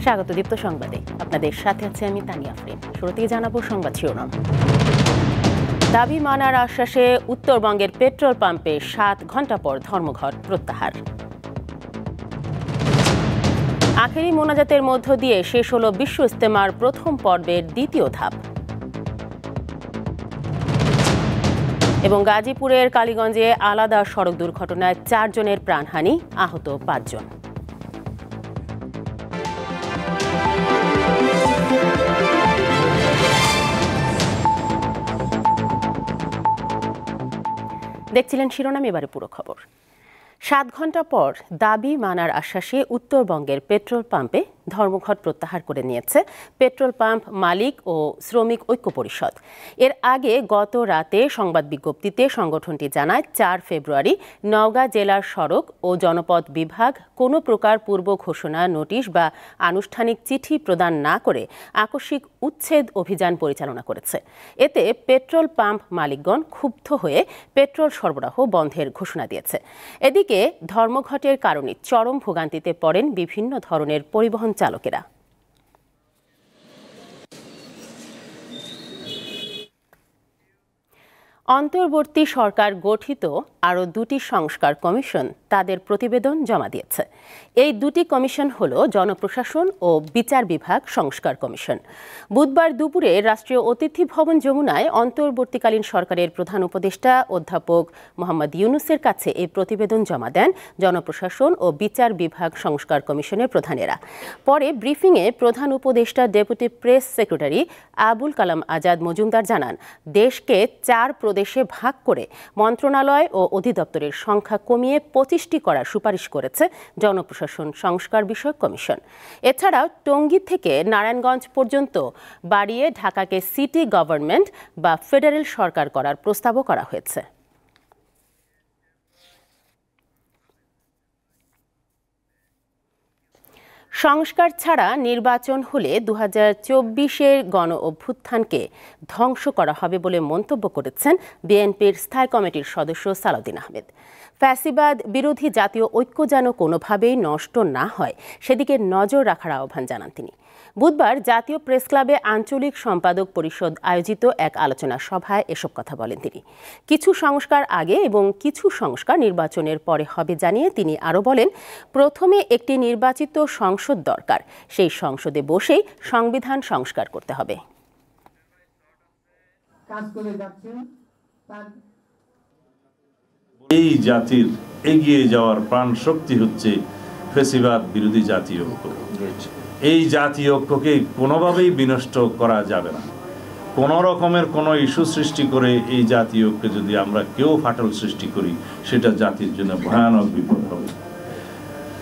স্বাগত দীপ্ত সংবাদে, আপনাদের সাথে আছে আমি তানিয়া আফরিন। শুরুতেই জানাবো সংবাদ শিরোনাম। দাবি মানার আশ্বাসে উত্তরবঙ্গের পেট্রোল পাম্পে 7 ঘণ্টা পর ধর্মঘট প্রত্যাহার। আখেরি মোনাজাতের মধ্য দিয়ে শেষ হলো বিশ্ব ইজতেমার প্রথম পর্বের দ্বিতীয় ধাপ। এবং গাজীপুরের কালীগঞ্জে আলাদা সড়ক দুর্ঘটনায় 4 জনের প্রাণহানি, আহত 5 জন। দেখছিলেন শিরোনাম, এবারে পুরো খবর। 7 ঘণ্টা পর দাবি মানার আশ্বাসে উত্তরবঙ্গের পেট্রোল পাম্পে ধর্মঘট প্রত্যাহার করে নিয়েছে পেট্রোল পাম্প মালিক ও শ্রমিক ঐক্য পরিষদ। এর আগে গত রাতে সংবাদ বিজ্ঞপ্তিতে সংগঠনটি জানায় 4 ফেব্রুয়ারি নওগাঁ জেলার সড়ক ও জনপথ বিভাগ কোনো প্রকার পূর্ব ঘোষণা, নোটিশ বা আনুষ্ঠানিক চিঠি প্রদান না করে আকস্মিক উচ্ছেদ অভিযান পরিচালনা করেছে। এতে পেট্রোল পাম্প মালিকগণ ক্ষুব্ধ হয়ে পেট্রোল সরবরাহ বন্ধের ঘোষণা দিয়েছে। এদিকে ধর্মঘটের কারণে চরম ভোগান্তিতে পড়েন বিভিন্ন ধরনের পরিবহন চালকেরা। অন্তর্বর্তী সরকার গঠিত আরও 2টি সংস্কার কমিশন তাদের প্রতিবেদন জমা দিয়েছে। এই 2টি কমিশন হল জনপ্রশাসন ও বিচার বিভাগ সংস্কার কমিশন। বুধবার দুপুরে রাষ্ট্রীয় অতিথি ভবন যমুনায় অন্তর্বর্তীকালীন সরকারের প্রধান উপদেষ্টা অধ্যাপক মোহাম্মদ ইউনূসের কাছে এই প্রতিবেদন জমা দেন জনপ্রশাসন ও বিচার বিভাগ সংস্কার কমিশনের প্রধানেরা। পরে ব্রিফিংয়ে প্রধান উপদেষ্টা deputy press secretary Abul Kalam Azad Majumdar জানান, দেশকে 4 প্রদেশে ভাগ করে মন্ত্রণালয় ও অধিদপ্তরের সংখ্যা কমিয়ে 25টি করার সুপারিশ করেছে জনপ্রশাসন সংস্কার বিষয়ক কমিশন। এছাড়াও টঙ্গী থেকে নারায়ণগঞ্জ পর্যন্ত বাড়িয়ে ঢাকাকে সিটি গভর্নমেন্ট বা ফেডারেল সরকার করার প্রস্তাবও করা হয়েছে। সংস্কার ছাড়া নির্বাচন হলে 2024-এর গণ অভ্যুত্থানকে ধ্বংস করা হবে বলে মন্তব্য করেছেন বিএনপির স্থায়ী কমিটির সদস্য সালাউদ্দিন আহমেদ। ফ্যাসিবাদ বিরোধী জাতীয় ঐক্য যেন কোনোভাবেই নষ্ট না হয় সেদিকে নজর রাখার আহ্বান জানান তিনি। বুধবার জাতীয় প্রেস ক্লাবে আঞ্চলিক সম্পাদক পরিষদ আয়োজিত এক আলোচনা সভায় এসব কথা বলেন তিনি। কিছু সংস্কার আগে এবং কিছু সংস্কার নির্বাচনের পরে হবে জানিয়ে তিনি আরও বলেন, প্রথমে একটি নির্বাচিত সংসদ দরকার, সেই সংসদে বসেই সংবিধান সংস্কার করতে হবে। এই জাতির এগিয়ে যাওয়ার প্রাণ শক্তি হচ্ছে ফ্যাসিবাদ বিরোধী জাতীয় ঐক্য। এই জাতীয় ঐক্যকে কোনোভাবেই বিনষ্ট করা যাবে না। কোনো রকমের কোনো ইস্যু সৃষ্টি করে এই জাতীয় ঐক্যে যদি আমরা কেউ ফাটল সৃষ্টি করি, সেটা জাতির জন্য ভয়ানক বিপদ হবে।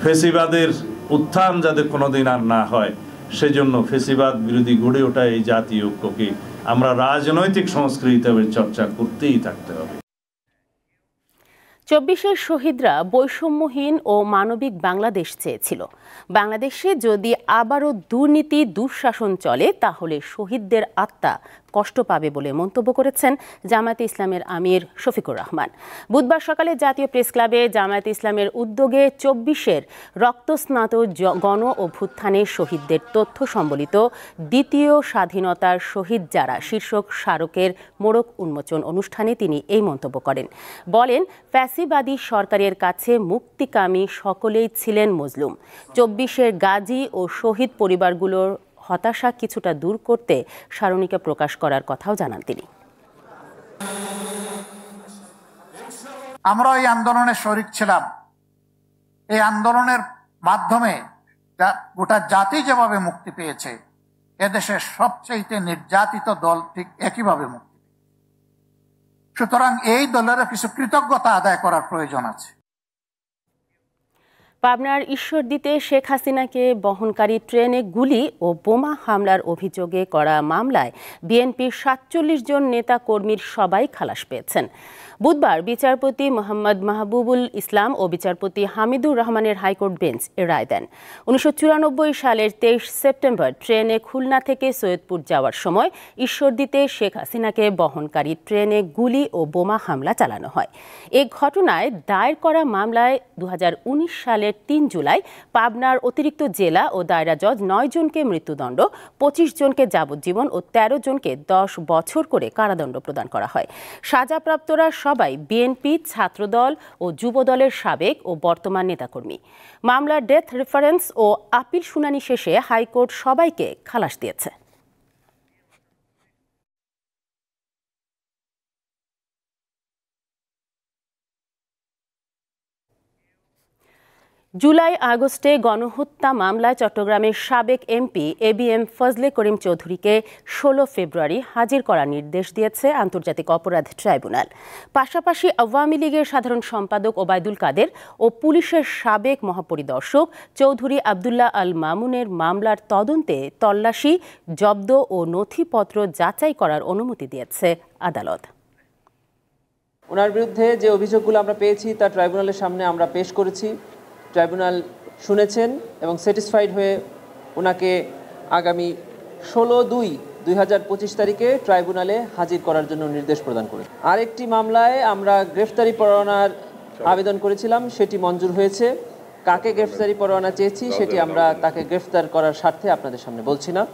ফ্যাসিবাদের উত্থান যাতে কোনোদিন আর না হয়, সেজন্য ফ্যাসিবাদ বিরোধী গড়ে ওঠা এই জাতীয় ঐক্যকে আমরা রাজনৈতিক সংস্কৃতি হিসেবে চর্চা করতেই থাকতে হবে। 24-এর শহীদরা বৈষম্যহীন ও মানবিক বাংলাদেশ চেয়েছিল। বাংলাদেশে যদি আবারও দুর্নীতি, দুঃশাসন চলে তাহলে শহীদদের আত্মা কষ্ট পাবে বলে মন্তব্য করেছেন জামায়াতে ইসলামের আমির শফিকুর রহমান। বুধবার সকালে জাতীয় প্রেস ক্লাবে জামায়াতে ইসলামের উদ্যোগে 24-এর রক্তস্নাত গণ অভ্যুত্থানের শহীদদের তথ্য সম্বলিত দ্বিতীয় স্বাধীনতার শহীদ যারা শীর্ষক স্মারকের মোড়ক উন্মোচন অনুষ্ঠানে তিনি এই মন্তব্য করেন। বলেন, ফ্যাসিবাদী সরকারের কাছে মুক্তিকামী সকলেই ছিলেন মজলুম। 24-এর গাজী ও শহীদ পরিবারগুলোর হতাশা কিছুটা দূর করতে স্মারণিকা প্রকাশ করার কথাও জানান তিনি। আমরা এই আন্দোলনে শরিক ছিলাম। এই আন্দোলনের মাধ্যমে গোটা জাতি যেভাবে মুক্তি পেয়েছে, এদেশের সবচেয়ে নির্যাতিত দল ঠিক একইভাবে মুক্তি। সুতরাং এই দলেরও কিছু কৃতজ্ঞতা আদায় করার প্রয়োজন আছে। পাবনার ঈশ্বরদীতে শেখ হাসিনাকে বহনকারী ট্রেনে গুলি ও বোমা হামলার অভিযোগে করা মামলায় বিএনপির 47 জন নেতা কর্মীর সবাই খালাস পেয়েছেন। বুধবার বিচারপতি মোহাম্মদ মাহবুবুল ইসলাম ও বিচারপতি হামিদুর রহমানের হাইকোর্ট বেঞ্চ এ রায় দেন। 1994 সালের 23 সেপ্টেম্বর ট্রেনে খুলনা থেকে সৈয়দপুর যাওয়ার সময় ঈশ্বরদীতে শেখ হাসিনাকে বহনকারী ট্রেনে গুলি ও বোমা হামলা চালানো হয়। এ ঘটনায় দায়ের করা মামলায় 2019 সালে সালের ৩ জুলাই পাবনার অতিরিক্ত জেলা ও দায়রা জজ ৯ জনকে মৃত্যুদণ্ড, ২৫ জনকে যাবজ্জীবন ও ১৩ জনকে ১০ বছর করে কারাদণ্ড প্রদান করা হয়। সাজাপ্রাপ্তরা সবাই বিএনপি, ছাত্রদল ও যুবদলের সাবেক ও বর্তমান নেতাকর্মী। মামলার ডেথ রেফারেন্স ও আপিল শুনানি শেষে হাইকোর্ট সবাইকে খালাস দিয়েছে। জুলাই আগস্টে গণহত্যা মামলায় চট্টগ্রামের সাবেক এমপি এবিএম ফজলে করিম চৌধুরীকে ১৬ ফেব্রুয়ারি হাজির করার নির্দেশ দিয়েছে আন্তর্জাতিক অপরাধ ট্রাইব্যুনাল। পাশাপাশি আওয়ামী লীগের সাধারণ সম্পাদক ওবায়দুল কাদের ও পুলিশের সাবেক মহাপরিদর্শক চৌধুরী আবদুল্লাহ আল মামুনের মামলার তদন্তে তল্লাশি, জব্দ ও নথিপত্র যাচাই করার অনুমতি দিয়েছে আদালত। ওনার বিরুদ্ধে যে অভিযোগগুলো আমরা পেয়েছি তা ট্রাইব্যুনালের সামনে আমরা পেশ করেছি। ট্রাইব্যুনাল শুনেছেন এবং স্যাটিসফাইড হয়ে ওনাকে আগামী ১৬/২/২০২৫ তারিখে ট্রাইব্যুনালে হাজির করার জন্য নির্দেশ প্রদান করে আরেকটি মামলায় আমরা গ্রেফতারি পরোয়ানার আবেদন করেছিলাম, সেটি মঞ্জুর হয়েছে। কাকে গ্রেফতারি পরোয়ানা চেয়েছি সেটি আমরা তাকে গ্রেফতার করার স্বার্থে আপনাদের সামনে বলছি না।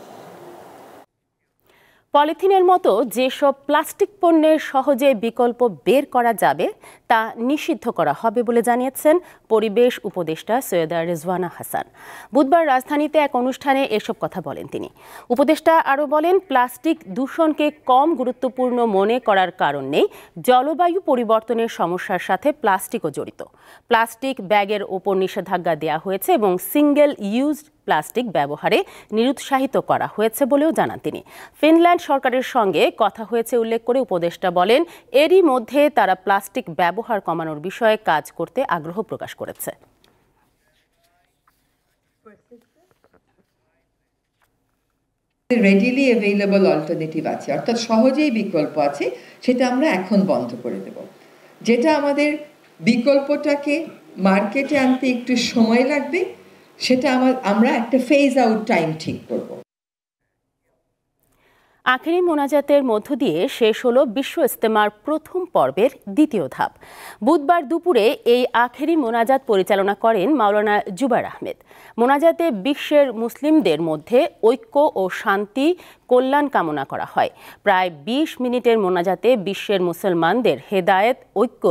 পলিথিনের মতো যেসব প্লাস্টিক পণ্যের সহজে বিকল্প বের করা যাবে তা নিষিদ্ধ করা হবে বলে জানিয়েছেন পরিবেশ উপদেষ্টা সৈয়দা রেজওয়ানা হাসান। বুধবার রাজধানীতে এক অনুষ্ঠানে এসব কথা বলেন তিনি। উপদেষ্টা আরও বলেন, প্লাস্টিক দূষণকে কম গুরুত্বপূর্ণ মনে করার কারণ নেই। জলবায়ু পরিবর্তনের সমস্যার সাথে প্লাস্টিকও জড়িত। প্লাস্টিক ব্যাগের ওপর নিষেধাজ্ঞা দেওয়া হয়েছে এবং সিঙ্গেল ইউজ প্লাস্টিক ব্যবহারে নিরুৎসাহিত করা হয়েছে বলেও জানান তিনি। ফিনল্যান্ড সরকারের সঙ্গে কথা হয়েছে উল্লেখ করে উপদেষ্টা বলেন, এরই মধ্যে তারা প্লাস্টিক ব্যবহার কমানোর বিষয়ে কাজ করতে আগ্রহ প্রকাশ করেছে। রেডিলি অ্যাভেইলেবল অল্টারনেটিভ আছে, অর্থাৎ সহজেই বিকল্প আছে, সেটা আমরা এখন বন্ধ করে দেব। যেটা আমাদের বিকল্পটাকে মার্কেটে আনতে একটু সময় লাগবে, সেটা আমরা একটা ফেজ আউট টাইম ঠিক করব। আখেরি মোনাজাতের মধ্য দিয়ে শেষ হলো বিশ্ব ইজতেমার প্রথম পর্বের দ্বিতীয় ধাপ। বুধবার দুপুরে এই আখেরি মোনাজাত পরিচালনা করেন মাওলানা জুবায়ের আহমেদ। মোনাজাতে বিশ্বের মুসলিমদের মধ্যে ঐক্য ও শান্তি, কল্যাণ কামনা করা হয়। প্রায় ২০ মিনিটের মোনাজাতে বিশ্বের মুসলমানদের হেদায়েত, ঐক্য,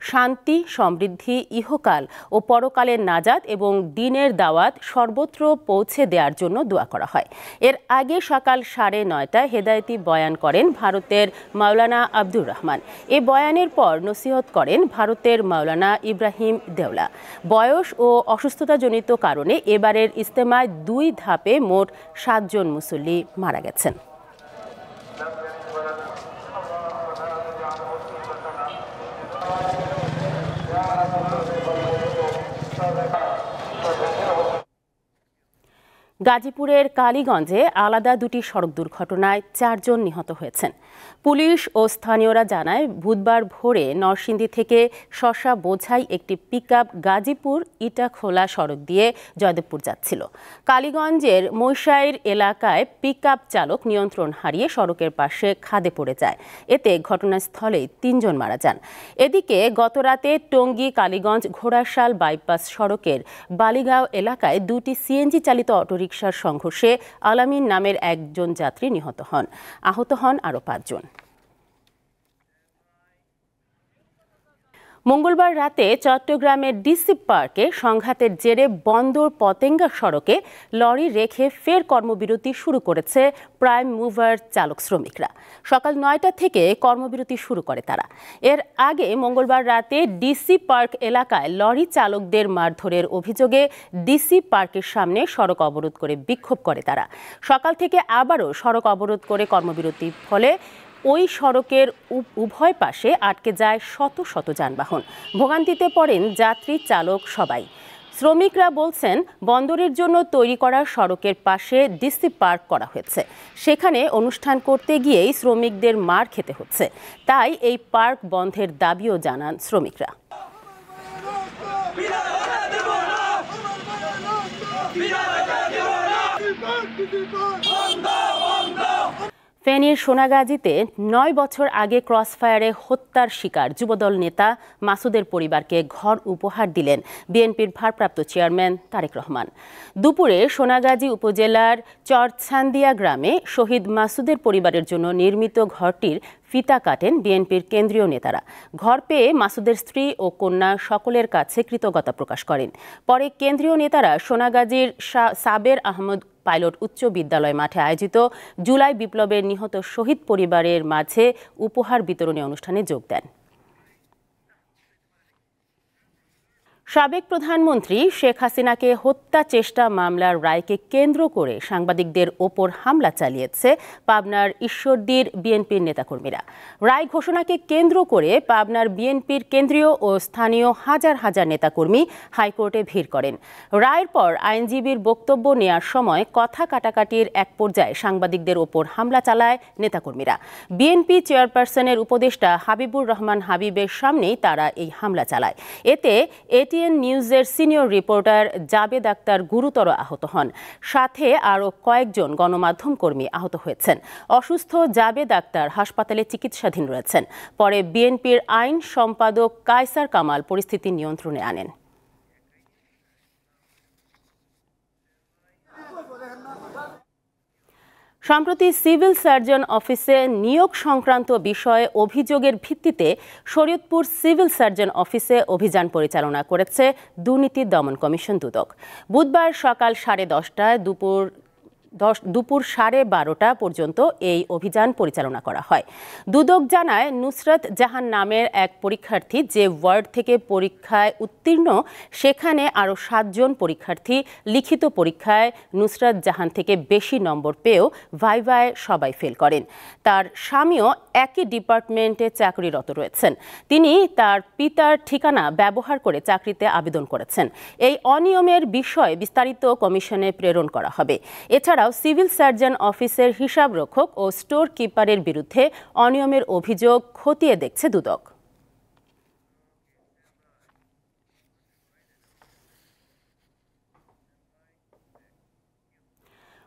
শান্তি, সমৃদ্ধি, ইহকাল ও পরকালের নাজাত এবং দ্বীনের দাওয়াত সর্বত্র পৌঁছে দেওয়ার জন্য দোয়া করা হয়। এর আগে সকাল 9:30টায় হেদায়েতি বয়ান করেন ভারতের মাওলানা আব্দুর রহমান। এ বয়ানের পর নসিহত করেন ভারতের মাওলানা ইব্রাহিম দেওলা। বয়স ও অসুস্থতাজনিত কারণে এবারের ইজতেমায় 2 ধাপে মোট 7 জন মুসল্লি মারা গেছেন। গাজীপুরের কালীগঞ্জে আলাদা 2টি সড়ক দুর্ঘটনায় 4 জন নিহত হয়েছেন। পুলিশ ও স্থানীয়রা জানায়, বুধবার ভোরে নরসিংদী থেকে শসা বোঝাই একটি পিকআপ গাজীপুর ইটাখোলা সড়ক দিয়ে জয়দেবপুর যাচ্ছিল। কালীগঞ্জের মৈশাইর এলাকায় পিকআপ চালক নিয়ন্ত্রণ হারিয়ে সড়কের পাশে খাদে পড়ে যায়। এতে ঘটনাস্থলেই 3 জন মারা যান। এদিকে গতরাতে টঙ্গী কালীগঞ্জ ঘোড়াশাল বাইপাস সড়কের বালিগাঁও এলাকায় 2টি সিএনজি চালিত অটোরিকশার সংঘর্ষে আলামিন নামের একজন যাত্রী নিহত হন। আহত হন আরও 5 জন। মঙ্গলবার রাতে চট্টগ্রামের ডিসি পার্কে সংঘাতের জেরে বন্দর পতেঙ্গা সড়কে লরি রেখে ফের কর্মবিরতি শুরু করেছে প্রাইম মুভার চালক শ্রমিকরা। সকাল 9টা থেকে কর্মবিরতি শুরু করে তারা। এর আগে মঙ্গলবার রাতে ডিসি পার্ক এলাকায় লরি চালকদের মারধরের অভিযোগে ডিসি পার্কের সামনে সড়ক অবরোধ করে বিক্ষোভ করে তারা। সকাল থেকে আবারও সড়ক অবরোধ করে কর্মবিরতির ফলে ওই সড়কের উভয় পাশে আটকে যায় শত শত যানবাহন। ভোগান্তিতে পড়েন যাত্রী, চালক সবাই। শ্রমিকরা বলছেন, বন্দরের জন্য তৈরি করা সড়কের পাশে ডিসি পার্ক করা হয়েছে। সেখানে অনুষ্ঠান করতে গিয়েই শ্রমিকদের মার খেতে হচ্ছে। তাই এই পার্ক বন্ধের দাবিও জানান শ্রমিকরা। ফেনীর সোনাগাজীতে ৯ বছর আগে ক্রসফায়ারে হত্যার শিকার যুবদল নেতা মাসুদের পরিবারকে ঘর উপহার দিলেন বিএনপির ভারপ্রাপ্ত চেয়ারম্যান তারেক রহমান। দুপুরে সোনাগাজী উপজেলার চরছান্দিয়া গ্রামে শহীদ মাসুদের পরিবারের জন্য নির্মিত ঘরটির ফিতা কাটেন বিএনপির কেন্দ্রীয় নেতারা। ঘর পেয়ে মাসুদের স্ত্রী ও কন্যা সকলের কাছে কৃতজ্ঞতা প্রকাশ করেন। পরে কেন্দ্রীয় নেতারা সোনাগাজীর সাবের আহমদ পাইলট উচ্চ বিদ্যালয় মাঠে আয়োজিত জুলাই বিপ্লবের নিহত শহীদ পরিবারের মাঝে উপহার বিতরণী অনুষ্ঠানে যোগ দেন। সাবেক প্রধানমন্ত্রী শেখ হাসিনাকে হত্যা চেষ্টা মামলার রায়কে কেন্দ্র করে সাংবাদিকদের ওপর হামলা চালিয়েছে পাবনার ঈশ্বরদীর বিএনপির নেতাকর্মীরা। রায় ঘোষণাকে কেন্দ্র করে পাবনার বিএনপির কেন্দ্রীয় ও স্থানীয় হাজার হাজার নেতাকর্মী হাইকোর্টে ভিড় করেন। রায়ের পর আইনজীবীর বক্তব্য নেয়ার সময় কথা কাটাকাটির এক পর্যায়ে সাংবাদিকদের ওপর হামলা চালায় নেতাকর্মীরা। বিএনপি চেয়ারপারসনের উপদেষ্টা হাবিবুর রহমান হাবিবের সামনেই তারা এই হামলা চালায়। এতে এটিএন নিউজের সিনিয়র রিপোর্টার জাবেদ আক্তার গুরুতর আহত হন। সাথে আরও কয়েকজন গণমাধ্যম কর্মী আহত হয়েছেন। অসুস্থ জাবেদ আক্তার হাসপাতালে চিকিৎসাধীন রয়েছেন। পরে বিএনপির আইন সম্পাদক কায়সার কামাল পরিস্থিতি নিয়ন্ত্রণে আনেন। সম্প্রতি সিভিল সার্জন অফিসে নিয়োগ সংক্রান্ত বিষয়ে অভিযোগের ভিত্তিতে শরীয়তপুর সিভিল সার্জন অফিসে অভিযান পরিচালনা করেছে দুর্নীতি দমন কমিশন দুদক। বুধবার সকাল 10:30টায় দুপুর 12:30 পর্যন্ত এই অভিযান পরিচালনা করা হয়। দুদক জানায়, নুসরাত জাহান নামের এক পরীক্ষার্থী যে ওয়ার্ড থেকে পরীক্ষায় উত্তীর্ণ, সেখানে আরও 7 জন পরীক্ষার্থী লিখিত পরীক্ষায় নুসরাত জাহান থেকে বেশি নম্বর পেয়েও ভাইভায় সবাই ফেল করেন। তার স্বামীও একই ডিপার্টমেন্টে চাকরিরত রয়েছেন। তিনি তার পিতার ঠিকানা ব্যবহার করে চাকরিতে আবেদন করেছেন। এই অনিয়মের বিষয়ে বিস্তারিত কমিশনে প্রেরণ করা হবে। এছাড়াও সিভিল সার্জন অফিসের হিসাবরক্ষক ও স্টোর কিপারের বিরুদ্ধে অনিয়মের অভিযোগ খতিয়ে দেখছে দুদক।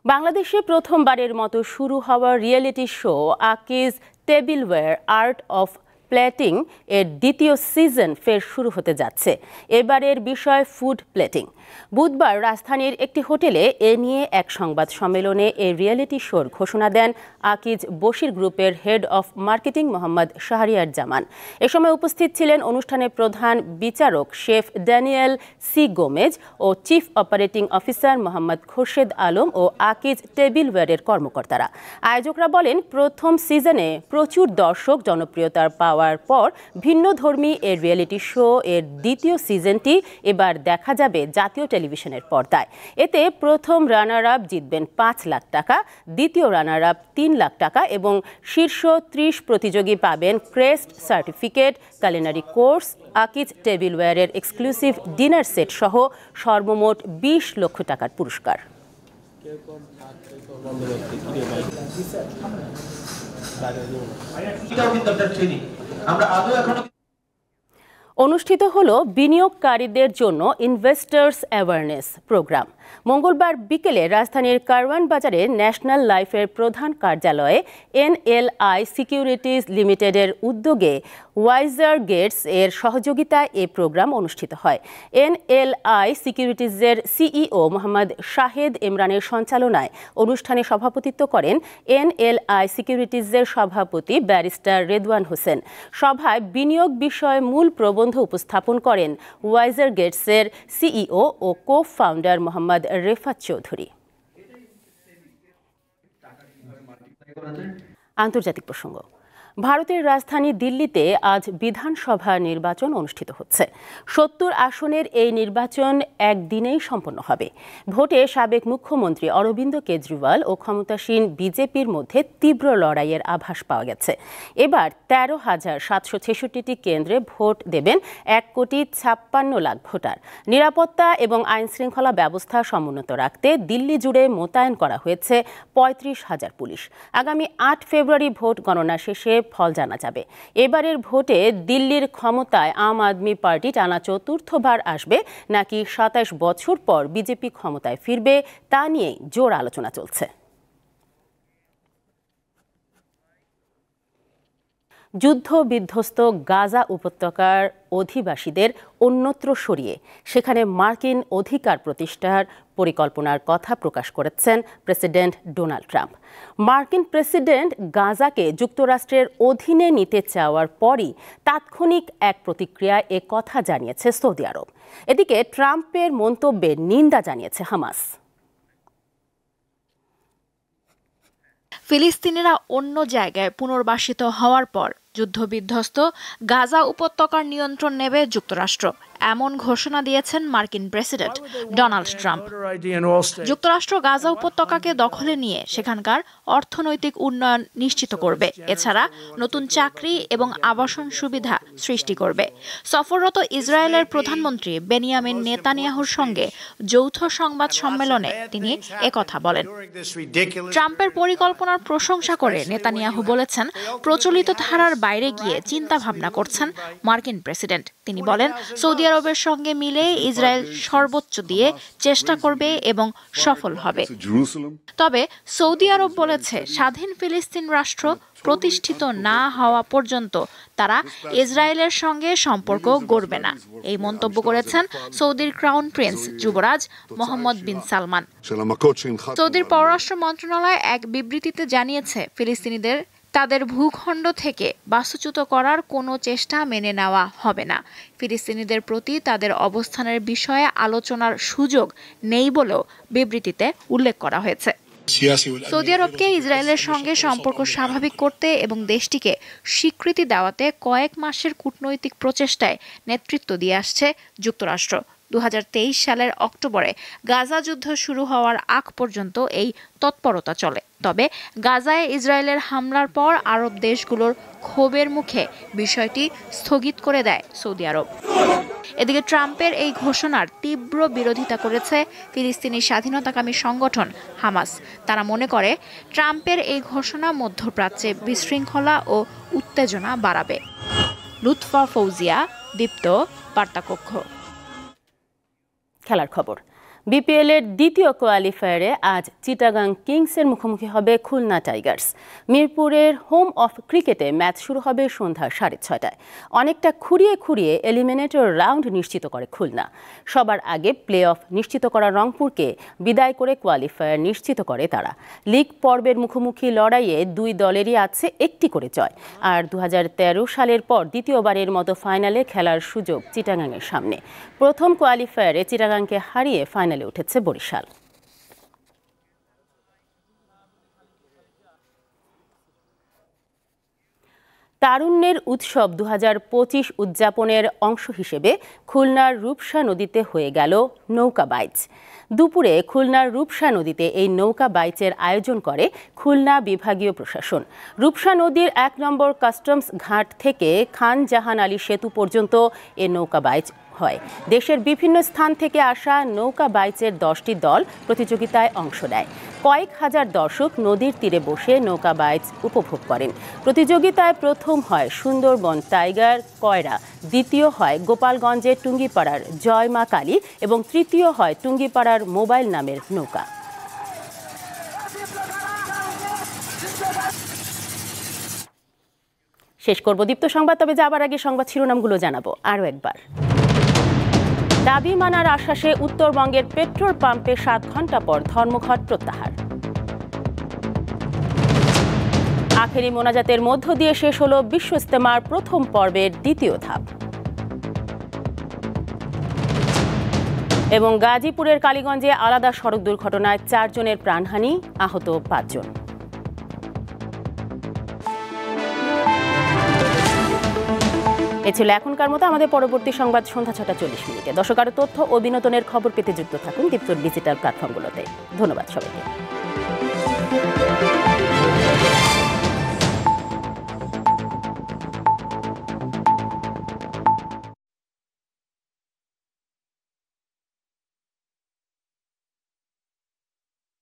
বাংলাদেশে প্রথমবারের মতো শুরু হওয়া reality show Akij tableware art of plating এর দ্বিতীয় সিজন ফের শুরু হতে যাচ্ছে। এবারের বিষয় ফুড প্লেটিং। বুধবার রাজধানীর একটি হোটেলে এ নিয়ে এক সংবাদ সম্মেলনে এই রিয়েলিটি শোর ঘোষণা দেন আকিজ বশির গ্রুপের head of marketing Mohammad Shahriar Zaman. এ সময় উপস্থিত ছিলেন অনুষ্ঠানের প্রধান বিচারক শেফ ড্যানিয়েল সি গোমেজ ও chief operating officer Mohammad Khorshed Alam ও আকিজ টেবিলওয়্যারের কর্মকর্তারা। আয়োজকরা বলেন, প্রথম সিজনে প্রচুর দর্শক জনপ্রিয়তার পাওয়ার পর ভিন্নধর্মী এর রিয়েলিটি শো এর দ্বিতীয় সিজনটি এবার দেখা যাবে জাতীয় টেলিভিশনের পর্দায়। এতে প্রথম রানার আপ জিতবেন 5 লাখ টাকা, দ্বিতীয় রানার আপ 3 লাখ টাকা এবং শীর্ষ 30 প্রতিযোগী পাবেন crest certificate, culinary course, Akij টেবিলওয়্যারের এক্সক্লুসিভ ডিনার সেট সহ সর্বমোট 20 লক্ষ টাকার পুরস্কার। অনুষ্ঠিত হলো বিনিয়োগকারীদের জন্য ইনভেস্টার্স অ্যাওয়ারনেস প্রোগ্রাম। মঙ্গলবার বিকেলে রাজধানীর কারওয়ান বাজারে ন্যাশনাল লাইফের প্রধান কার্যালয়ে এনএলআই সিকিউরিটিজ লিমিটেডের উদ্যোগে ওয়াইজার গেটস এর সহযোগিতায় এ প্রোগ্রাম অনুষ্ঠিত হয়। এনএলআই সিকিউরিটিজের সিইও মোহাম্মদ শাহেদ ইমরানের সঞ্চালনায় অনুষ্ঠানে সভাপতিত্ব করেন এনএলআই সিকিউরিটিজের সভাপতি ব্যারিস্টার রেদওয়ান হোসেন। সভায় বিনিয়োগ বিষয়ে মূল প্রবন্ধ উপস্থাপন করেন ওয়াইজার গেটসের সিইও ও কো ফাউন্ডার মোহাম্মদ রেফাত চৌধুরী। আন্তর্জাতিক প্রসঙ্গ। ভারতের রাজধানী দিল্লিতে আজ বিধানসভা নির্বাচন অনুষ্ঠিত হচ্ছে। 70 আসনের এই নির্বাচন একদিনেই সম্পন্ন হবে। ভোটে সাবেক মুখ্যমন্ত্রী অরবিন্দ কেজরিওয়াল ও ক্ষমতাসীন বিজেপির মধ্যে তীব্র লড়াইয়ের আভাস পাওয়া গেছে। এবার 13,766টি কেন্দ্রে ভোট দেবেন 1,56,00,000 ভোটার। নিরাপত্তা এবং আইনশৃঙ্খলা ব্যবস্থা সমুন্নত রাখতে দিল্লি জুড়ে মোতায়েন করা হয়েছে 35,000 পুলিশ। আগামী 8 ফেব্রুয়ারি ভোট গণনা শেষে ফল জানা যাবে। এবারের ভোটে দিল্লির ক্ষমতায় আম আদমি পার্টি টানা 4র্থবার আসবে নাকি 27 বছর পর বিজেপি ক্ষমতায় ফিরবে, তা নিয়ে জোর আলোচনা চলছে। যুদ্ধ বিধ্বস্ত গাজা উপত্যকার অধিবাসীদের অন্যত্র সরিয়ে সেখানে মার্কিন অধিকার প্রতিষ্ঠার পরিকল্পনার কথা প্রকাশ করেছেন প্রেসিডেন্ট ডোনাল্ড ট্রাম্প। মার্কিন প্রেসিডেন্ট গাজাকে যুক্তরাষ্ট্রের অধীনে নিতে চাওয়ার পরই তাৎক্ষণিক এক প্রতিক্রিয়ায় এ কথা জানিয়েছে সৌদি আরব। এদিকে ট্রাম্পের মন্তব্যের নিন্দা জানিয়েছে হামাস। ফিলিস্তিনিরা অন্য জায়গায় পুনর্বাসিত হওয়ার পর যুদ্ধবিধ্বস্ত গাজা উপত্যকার নিয়ন্ত্রণ নেবে যুক্তরাষ্ট্র, এমন ঘোষণা দিয়েছেন মার্কিন প্রেসিডেন্ট ডোনাল্ড ট্রাম্প। যুক্তরাষ্ট্র গাজা উপত্যকাকে দখলে নিয়ে সেখানকার অর্থনৈতিক উন্নয়ন নিশ্চিত করবে, এছাড়া নতুন চাকরি এবং আবাসন সুবিধা সৃষ্টি করবে। সফররত ইসরায়েলের প্রধানমন্ত্রী বেনিয়ামিন নেতানিয়াহুর সঙ্গে যৌথ সংবাদ সম্মেলনে তিনি একথা বলেন। ট্রাম্পের পরিকল্পনার প্রশংসা করে নেতানিয়াহু বলেছেন, প্রচলিত ধারার বাইরে গিয়ে চিন্তা ভাবনা করছেন মার্কিন প্রেসিডেন্ট। তিনি বলেন, সৌদি আরবের সঙ্গে মিলে ইসরায়েল সর্বোচ্চ দিয়ে চেষ্টা করবে এবং সফল হবে। তবে সৌদি আরব বলেছে, স্বাধীন ফিলিস্তিন রাষ্ট্র প্রতিষ্ঠিত না হওয়া পর্যন্ত তারা ইসরায়েলের সঙ্গে সম্পর্ক গড়বে না। এই মন্তব্য করেছেন সৌদির ক্রাউন প্রিন্স যুবরাজ মোহাম্মদ বিন সালমান। সৌদির পররাষ্ট্র মন্ত্রণালয় এক বিবৃতিতে জানিয়েছে, ফিলিস্তিনিদের তাদের ভূখণ্ড থেকে বাস্তুচ্যুত করার কোনো চেষ্টা মেনে নেওয়া হবে না। ফিলিস্তিনিদের প্রতি তাদের অবস্থানের বিষয়ে আলোচনার সুযোগ নেই বলেও বিবৃতিতে উল্লেখ করা হয়েছে। সৌদি আরবকে ইসরায়েলের সঙ্গে সম্পর্ক স্বাভাবিক করতে এবং দেশটিকে স্বীকৃতি দেওয়াতে কয়েক মাসের কূটনৈতিক প্রচেষ্টায় নেতৃত্ব দিয়ে আসছে যুক্তরাষ্ট্র। 2023 সালের অক্টোবরে গাজা যুদ্ধ শুরু হওয়ার আগ পর্যন্ত এই তৎপরতা চলে। তবে গাজায় ইসরায়েলের হামলার পর আরব দেশগুলোর ক্ষোভের মুখে বিষয়টি স্থগিত করে দেয় সৌদি আরব। এদিকে ট্রাম্পের এই ঘোষণার তীব্র বিরোধিতা করেছে ফিলিস্তিনি স্বাধীনতাকামী সংগঠন হামাস। তারা মনে করে, ট্রাম্পের এই ঘোষণা মধ্যপ্রাচ্যে বিশৃঙ্খলা ও উত্তেজনা বাড়াবে। লুৎফা ফৌজিয়া, দীপ্ত, বার্তাকক্ষ। খেলার খবর। বিপিএলের দ্বিতীয় কোয়ালিফায়ারে আজ চিটাগাং কিংসের মুখোমুখি হবে খুলনা টাইগার্স। মিরপুরের হোম অফ ক্রিকেটে ম্যাচ শুরু হবে সন্ধ্যা 6:30টায়। অনেকটা খুঁড়িয়ে এলিমিনেটর রাউন্ড নিশ্চিত করে খুলনা। সবার আগে প্লে অফ নিশ্চিত করা রংপুরকে বিদায় করে কোয়ালিফায়ার নিশ্চিত করে তারা। লিগ পর্বের মুখোমুখি লড়াইয়ে দুই দলেরই আছে একটি করে জয়। আর 2013 সালের পর দ্বিতীয়বারের মতো ফাইনালে খেলার সুযোগ চিটাগাংয়ের সামনে। প্রথম কোয়ালিফায়ারে চিটাগাংকে হারিয়ে ফাইনালে উঠেছে বরিশাল। তারুণ্যের উৎসব 2025 উদযাপনের অংশ হিসেবে খুলনার রূপসা নদীতে হয়ে গেল নৌকা বাইচ। দুপুরে খুলনার রূপসা নদীতে এই নৌকা বাইচের আয়োজন করে খুলনা বিভাগীয় প্রশাসন। রূপসা নদীর 1 নম্বর কাস্টমস ঘাট থেকে খান জাহান আলী সেতু পর্যন্ত এ নৌকা বাইচ হয়। দেশের বিভিন্ন স্থান থেকে আসা নৌকা বাইচের 10টি দল প্রতিযোগিতায় অংশ নেয়। কয়েক হাজার দর্শক নদীর তীরে বসে নৌকা বাইচ উপভোগ করেন। প্রতিযোগিতায় প্রথম হয় সুন্দরবন টাইগার কয়রা, দ্বিতীয় হয় গোপালগঞ্জের টুঙ্গিপাড়ার জয় মা কালী এবং তৃতীয় হয় টুঙ্গিপাড়ার মোবাইল নামের নৌকা। শেষ করব দীপ্ত সংবাদ, তবে যাবার আগে সংবাদ শিরোনামগুলো জানাবো আরও একবার। দাবি মানার আশ্বাসে উত্তরবঙ্গের পেট্রোল পাম্পে 7 ঘন্টা পর ধর্মঘট প্রত্যাহার। আখেরি মোনাজাতের মধ্য দিয়ে শেষ হলো বিশ্ব ইজতেমার প্রথম পর্বের দ্বিতীয় ধাপ। এবং গাজীপুরের কালীগঞ্জে আলাদা সড়ক দুর্ঘটনায় 4 জনের প্রাণহানি, আহত 5 জন। এ ছিল এখনকার মতো। আমাদের পরবর্তী সংবাদ সন্ধ্যা 6:40। দর্শক, আরও তথ্য ও বিনোদনের খবর পেতে যুক্ত থাকুন দীপ্তর ডিজিটাল প্ল্যাটফর্মগুলোতে। ধন্যবাদ সবাইকে।